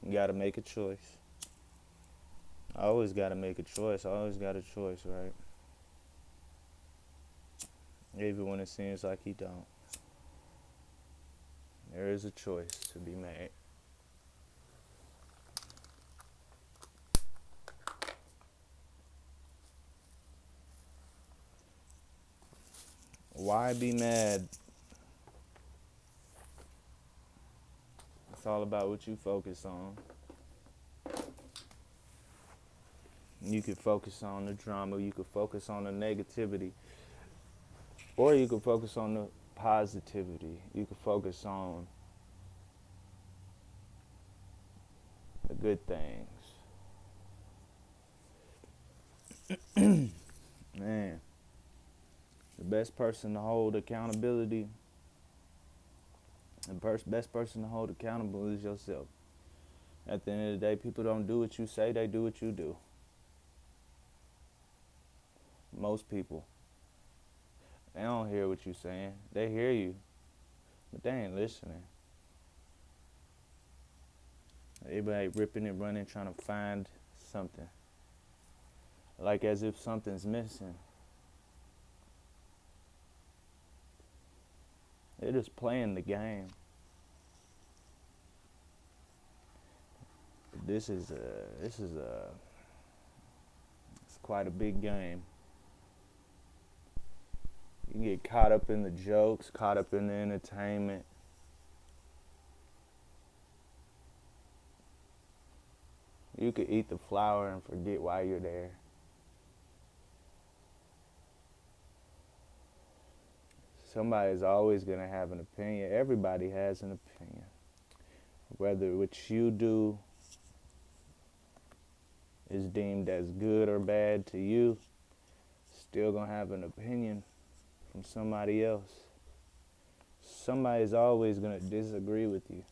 You gotta make a choice. I always gotta make a choice. I always got a choice, right? Even when it seems like he don't. There is a choice to be made. Why be mad? It's all about what you focus on. You could focus on the drama, you could focus on the negativity, or you could focus on the positivity. You could focus on the good things. Man, the best person to hold accountability, best person to hold accountable is yourself. At the end of the day, people don't do what you say, they do what you do. Most people. They don't hear what you're saying. They hear you, but they ain't listening. Everybody ripping and running, trying to find something. Like as if something's missing. They're just playing the game. It's quite a big game. You get caught up in the jokes, caught up in the entertainment. You could eat the flower and forget why you're there. Somebody's always going to have an opinion. Everybody has an opinion. Whether what you do is deemed as good or bad to you, still going to have an opinion from somebody else. Somebody's always going to disagree with you.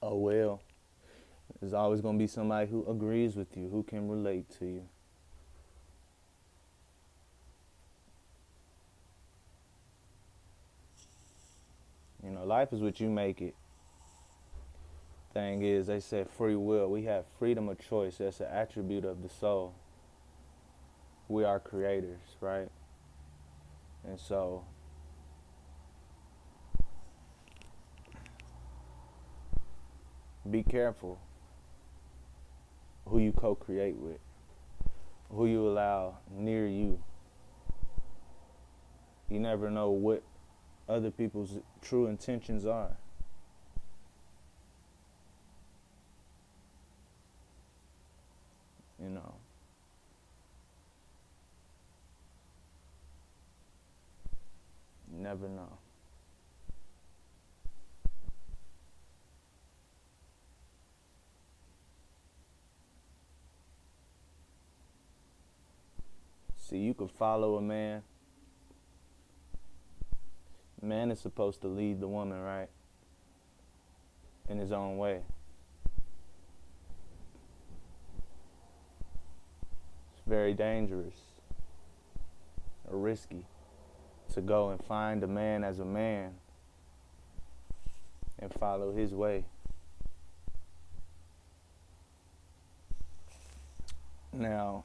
Oh well, there's always going to be somebody who agrees with you, who can relate to you. You know, life is what you make it. Thing is, they said free will. We have freedom of choice. That's an attribute of the soul. We are creators, right? And so, be careful who you co-create with, who you allow near you. You never know what other people's true intentions are. You know, you never know. See, you could follow a man. Man is supposed to lead the woman, right? In his own way. It's very dangerous or risky to go and find a man as a man and follow his way. Now,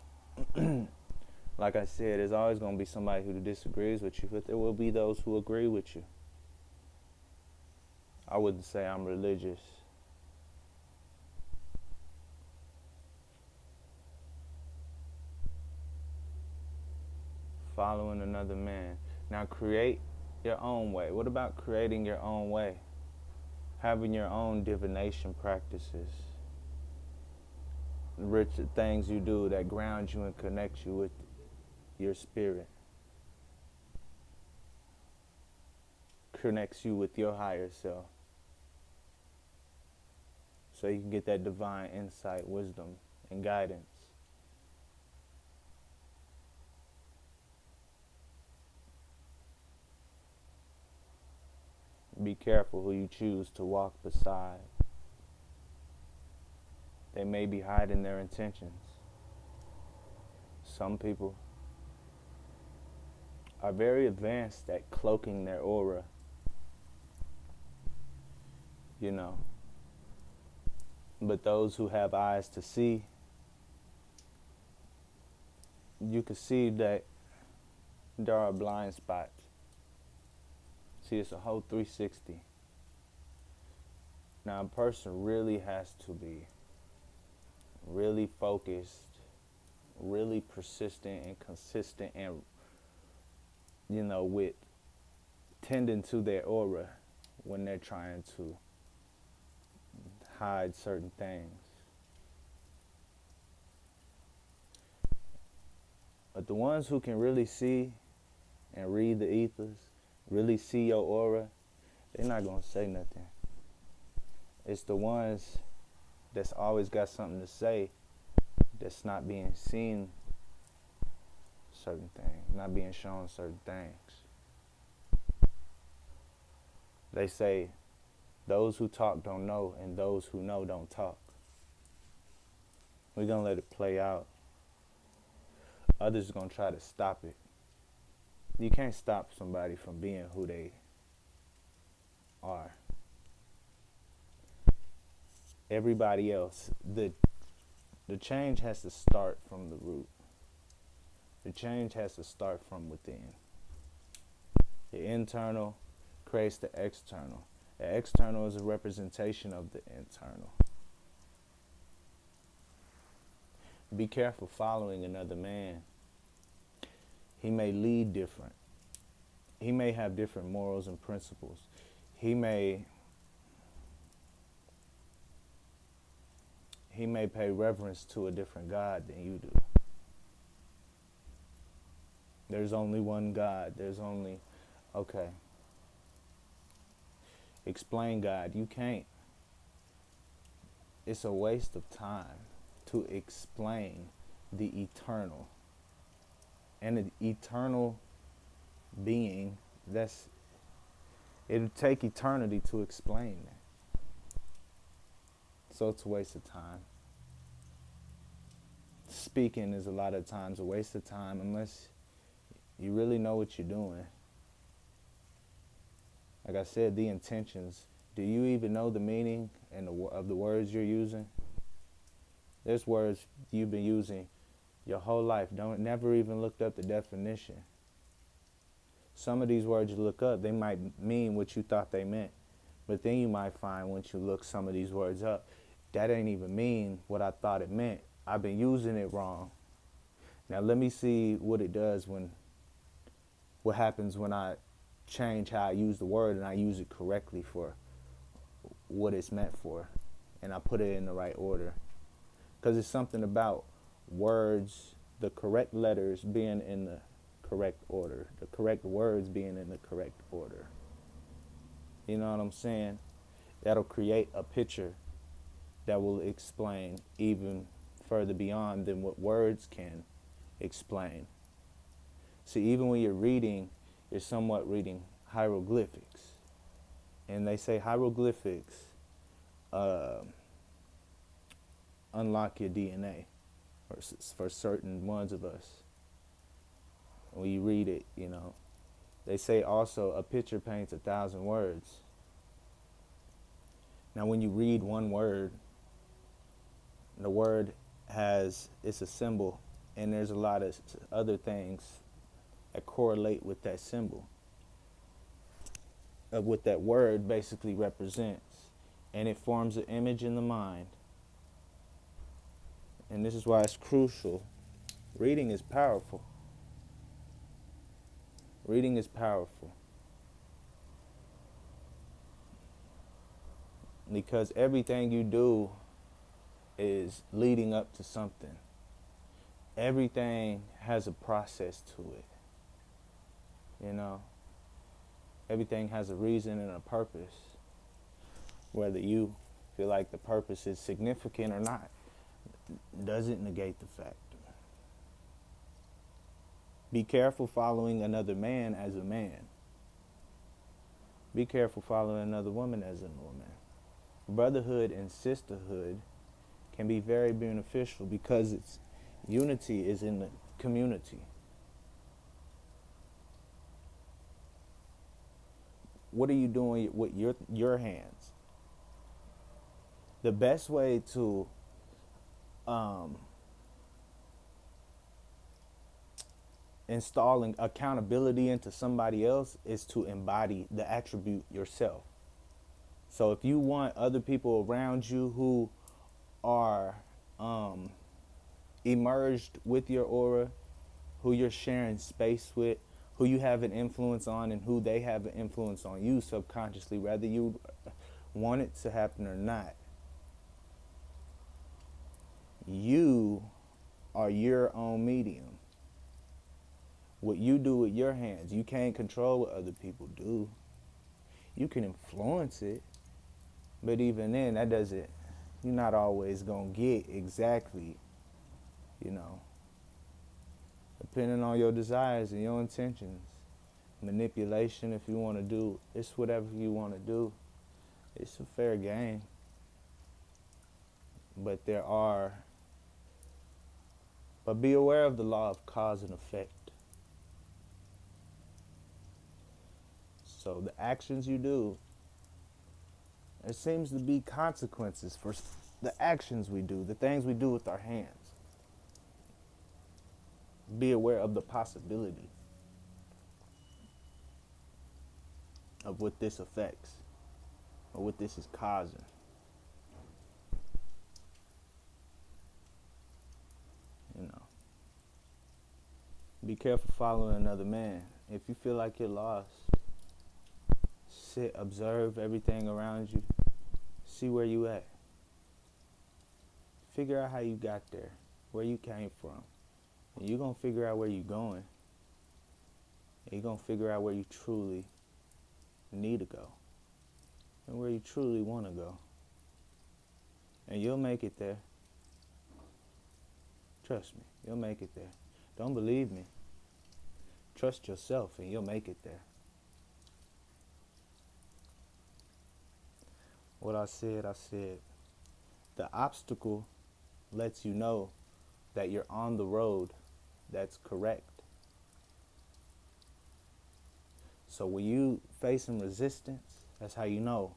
like I said, there's always going to be somebody who disagrees with you, but there will be those who agree with you. I wouldn't say I'm religious. Following another man. Now create your own way. What about creating your own way? Having your own divination practices. Rich things you do that ground you and connect you with your spirit. Connects you with your higher self. So you can get that divine insight, wisdom, and guidance. Be careful who you choose to walk beside. They may be hiding their intentions. Some people are very advanced at cloaking their aura. You know, But those who have eyes to see, you can see that there are blind spots. See, it's a whole 360. Now, a person really has to be really focused, really persistent and consistent, and, with tending to their aura when they're trying to hide certain things. But the ones who can really see and read the ethers, really see your aura, they're not going to say nothing. It's the ones that's always got something to say that's not being seen certain things, not being shown certain things. They say, those who talk don't know, and those who know don't talk. We're going to let it play out. Others are going to try to stop it. You can't stop somebody from being who they are. Everybody else, the change has to start from the root. The change has to start from within. The internal creates the external. The external is a representation of the internal. Be careful following another man. He may lead different. He may have different morals and principles. He may pay reverence to a different God than you do. There's only one God. Okay. Explain God. You can't. It's a waste of time to explain the eternal. And an eternal being, it'll take eternity to explain that. So it's a waste of time. Speaking is a lot of times a waste of time unless you really know what you're doing. Like I said, the intentions. Do you even know the meaning of the words you're using? There's words you've been using your whole life. Never even looked up the definition. Some of these words you look up, they might mean what you thought they meant. But then you might find once you look some of these words up, that ain't even mean what I thought it meant. I've been using it wrong. Now let me see what it does what happens when I change how I use the word and I use it correctly for what it's meant for. And I put it in the right order. Because it's something about words, the correct letters being in the correct order, the correct words being in the correct order. You know what I'm saying? That'll create a picture that will explain even further beyond than what words can explain. See, even when you're reading, you're somewhat reading hieroglyphics. And they say hieroglyphics unlock your DNA for certain ones of us. When you read it, They say also a picture paints 1,000 words. Now when you read one word, the word it's a symbol, and there's a lot of other things that correlate with that symbol, of what that word basically represents. And it forms an image in the mind. And this is why it's crucial. Reading is powerful. Reading is powerful. Because everything you do is leading up to something. Everything has a process to it. Everything has a reason and a purpose. Whether you feel like the purpose is significant or not doesn't negate the fact. Be careful following another man as a man. Be careful following another woman as a woman. Brotherhood and sisterhood can be very beneficial because unity is in the community. What are you doing with your hands? The best way to um, installing accountability into somebody else is to embody the attribute yourself. So if you want other people around you who are um, emerged with your aura, who you're sharing space with, who you have an influence on, and who they have an influence on you subconsciously, whether you want it to happen or not, you are your own medium. What you do with your hands, you can't control what other people do. You can influence it, but even then, that doesn't, you're not always going to get exactly, you know, depending on your desires and your intentions. Manipulation, if you want to do, it's whatever you want to do. It's a fair game. But but be aware of the law of cause and effect. So the actions you do, there seems to be consequences for the actions we do, the things we do with our hands. Be aware of the possibility of what this affects or what this is causing. You know, be careful following another man. If you feel like you're lost, sit, observe everything around you, see where you at. Figure out how you got there, where you came from. And you're going to figure out where you're going. And you're going to figure out where you truly need to go and where you truly want to go. And you'll make it there. Trust me, you'll make it there. Don't believe me. Trust yourself and you'll make it there. What I said. The obstacle lets you know that you're on the road that's correct. So when you facing resistance, that's how you know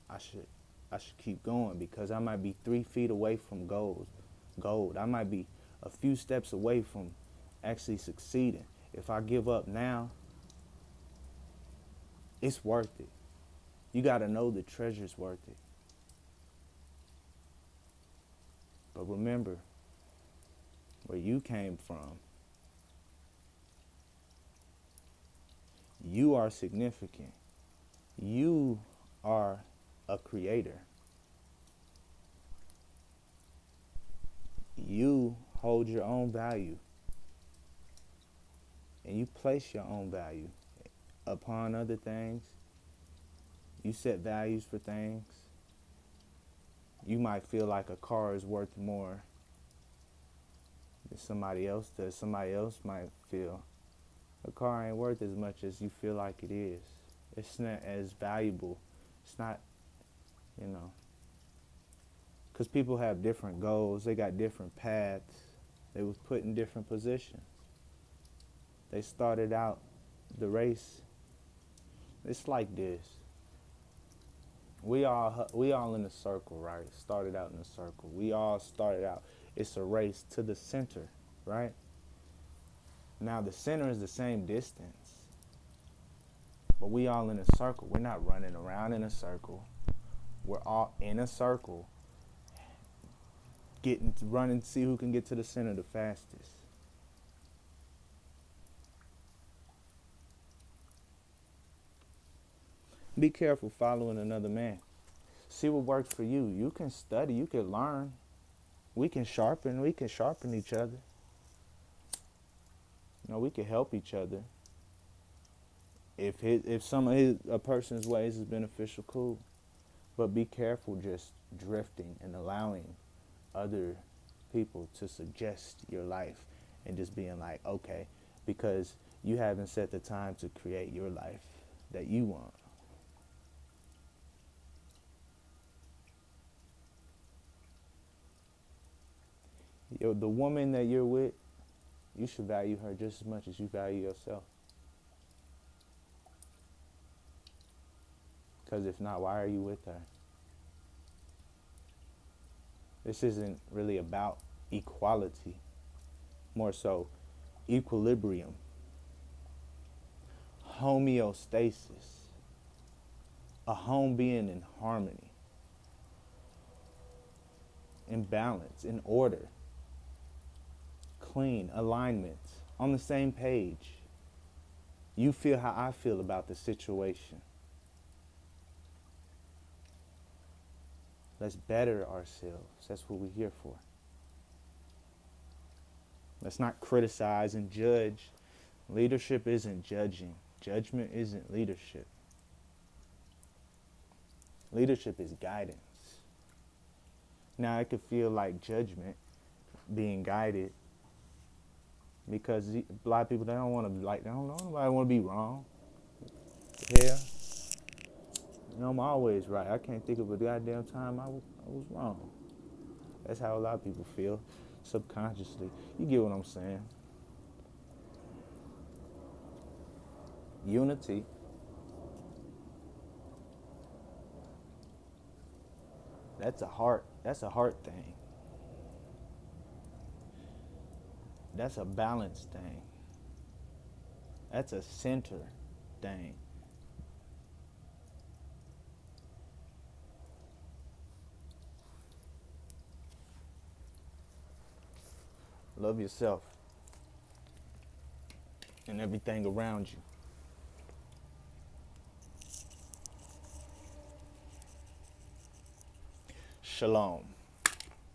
I should keep going, because I might be 3 feet away from gold. I might be a few steps away from actually succeeding. If I give up now, it's worth it. You got to know the treasure's worth it. But remember where you came from. You are significant. You are a creator. You hold your own value. And you place your own value upon other things. You set values for things. You might feel like a car is worth more than somebody else does. Somebody else might feel a car ain't worth as much as you feel like it is. It's not as valuable. It's not, you know, because people have different goals. They got different paths. They was put in different positions. They started out the race. It's like this. We all in a circle, right? Started out in a circle. We all started out. It's a race to the center, right? Now the center is the same distance, but we all in a circle. We're not running around in a circle. We're all in a circle, running to see who can get to the center the fastest. Be careful following another man. See what works for you. You can study, you can learn. We can sharpen each other. You know, we can help each other. If a person's ways is beneficial, cool. But be careful just drifting and allowing other people to suggest your life and just being like, okay, because you haven't set the time to create your life that you want. The woman that you're with, you should value her just as much as you value yourself. Because if not, why are you with her? This isn't really about equality, more so equilibrium, homeostasis, a home being in harmony, in balance, in order, clean, alignment, on the same page. You feel how I feel about the situation. Let's better ourselves. That's what we're here for. Let's not criticize and judge. Leadership isn't judging. Judgment isn't leadership. Leadership is guidance. Now, it could feel like judgment, being guided, because a lot of people, they don't want to be like, they don't know, nobody want to be wrong. Yeah. You know, I'm always right. I can't think of a goddamn time I was wrong. That's how a lot of people feel subconsciously. You get what I'm saying? Unity. That's a heart thing. That's a balance thing. That's a center thing. Love yourself and everything around you. Shalom.